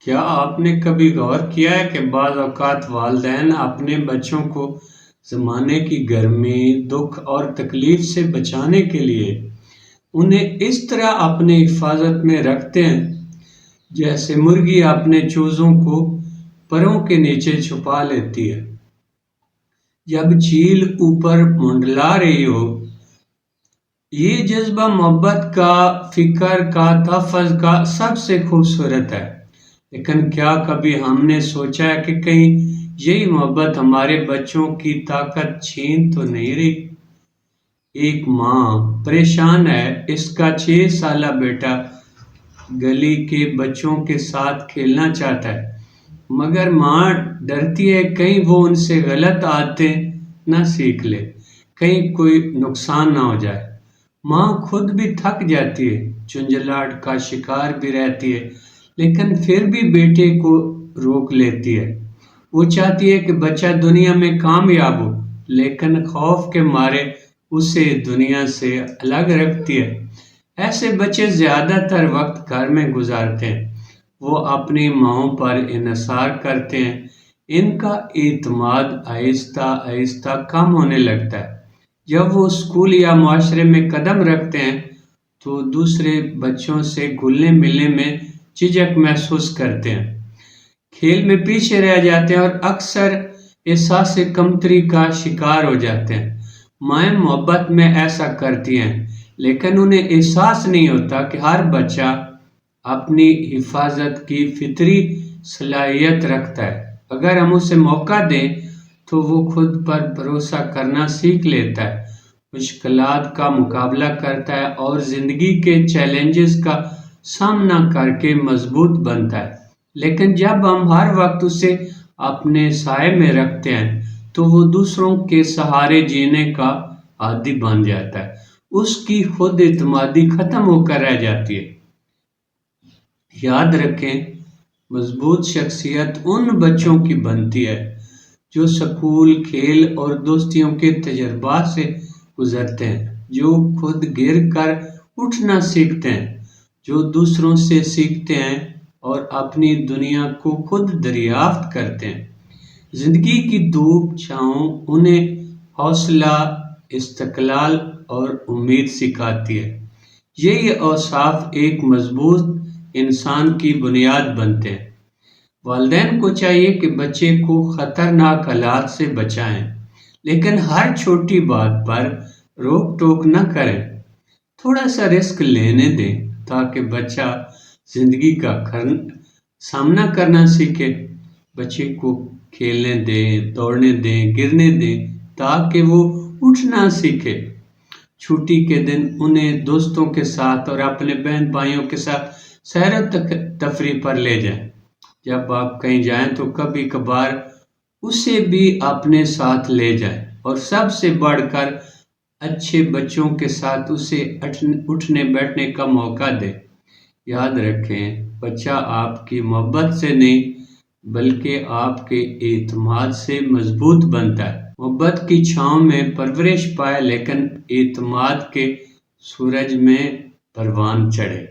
کیا آپ نے کبھی غور کیا ہے کہ بعض اوقات والدین اپنے بچوں کو زمانے کی گرمی، دکھ اور تکلیف سے بچانے کے لیے انہیں اس طرح اپنی حفاظت میں رکھتے ہیں جیسے مرغی اپنے چوزوں کو پروں کے نیچے چھپا لیتی ہے جب چیل اوپر منڈلا رہی ہو۔ یہ جذبہ محبت کا، فکر کا، تحفظ کا سب سے خوبصورت ہے۔ لیکن کیا کبھی ہم نے سوچا ہے کہ کہیں یہی محبت ہمارے بچوں کی طاقت چھین تو نہیں رہی؟ ایک ماں پریشان ہے، اس کا 6 سالہ بیٹا گلی کے بچوں کے ساتھ کھیلنا چاہتا ہے، مگر ماں ڈرتی ہے کہیں وہ ان سے غلط عادتیں نہ سیکھ لے، کہیں کوئی نقصان نہ ہو جائے۔ ماں خود بھی تھک جاتی ہے، جھنجھلاہٹ کا شکار بھی رہتی ہے، لیکن پھر بھی بیٹے کو روک لیتی ہے۔ وہ چاہتی ہے کہ بچہ دنیا میں کامیاب ہو، لیکن خوف کے مارے اسے دنیا سے الگ رکھتی ہے۔ ایسے بچے زیادہ تر وقت گھر میں گزارتے ہیں، وہ اپنی ماؤں پر انحصار کرتے ہیں، ان کا اعتماد آہستہ آہستہ کم ہونے لگتا ہے۔ جب وہ اسکول یا معاشرے میں قدم رکھتے ہیں تو دوسرے بچوں سے گھلنے ملنے میں جھجک محسوس کرتے ہیں، کھیل میں پیچھے رہ جاتے ہیں اور اکثر احساس کمتری کا شکار ہو جاتے ہیں۔ مائیں محبت میں ایسا کرتی ہیں، لیکن انہیں احساس نہیں ہوتا کہ ہر بچہ اپنی حفاظت کی فطری صلاحیت رکھتا ہے۔ اگر ہم اسے موقع دیں تو وہ خود پر بھروسہ کرنا سیکھ لیتا ہے، مشکلات کا مقابلہ کرتا ہے اور زندگی کے چیلنجز کا سامنا کر کے مضبوط بنتا ہے۔ لیکن جب ہم ہر وقت اسے اپنے سائے میں رکھتے ہیں تو وہ دوسروں کے سہارے جینے کا عادی بن جاتا ہے، اس کی خود اعتمادی ختم ہو کر رہ جاتی ہے۔ یاد رکھیں، مضبوط شخصیت ان بچوں کی بنتی ہے جو سکول، کھیل اور دوستیوں کے تجربات سے گزرتے ہیں، جو خود گر کر اٹھنا سیکھتے ہیں، جو دوسروں سے سیکھتے ہیں اور اپنی دنیا کو خود دریافت کرتے ہیں۔ زندگی کی دھوپ چھاؤں انہیں حوصلہ، استقلال اور امید سکھاتی ہے۔ یہی اوصاف ایک مضبوط انسان کی بنیاد بنتے ہیں۔ والدین کو چاہیے کہ بچے کو خطرناک حالات سے بچائیں، لیکن ہر چھوٹی بات پر روک ٹوک نہ کریں۔ تھوڑا سا رسک لینے دیں تاکہ بچہ زندگی کا سامنا کرنا سیکھے۔ بچے کو کھیلنے دیں، دوڑنے دیں، گرنے دیں تاکہ وہ اٹھنا سیکھے۔ چھٹی کے دن انہیں دوستوں کے ساتھ اور اپنے بہن بھائیوں کے ساتھ سیر و تفریح پر لے جائیں۔ جب آپ کہیں جائیں تو کبھی کبھار اسے بھی اپنے ساتھ لے جائیں، اور سب سے بڑھ کر اچھے بچوں کے ساتھ اسے اٹھنے بیٹھنے کا موقع دیں۔ یاد رکھیں، بچہ آپ کی محبت سے نہیں بلکہ آپ کے اعتماد سے مضبوط بنتا ہے۔ محبت کی چھاؤں میں پرورش پائے، لیکن اعتماد کے سورج میں پروان چڑھے۔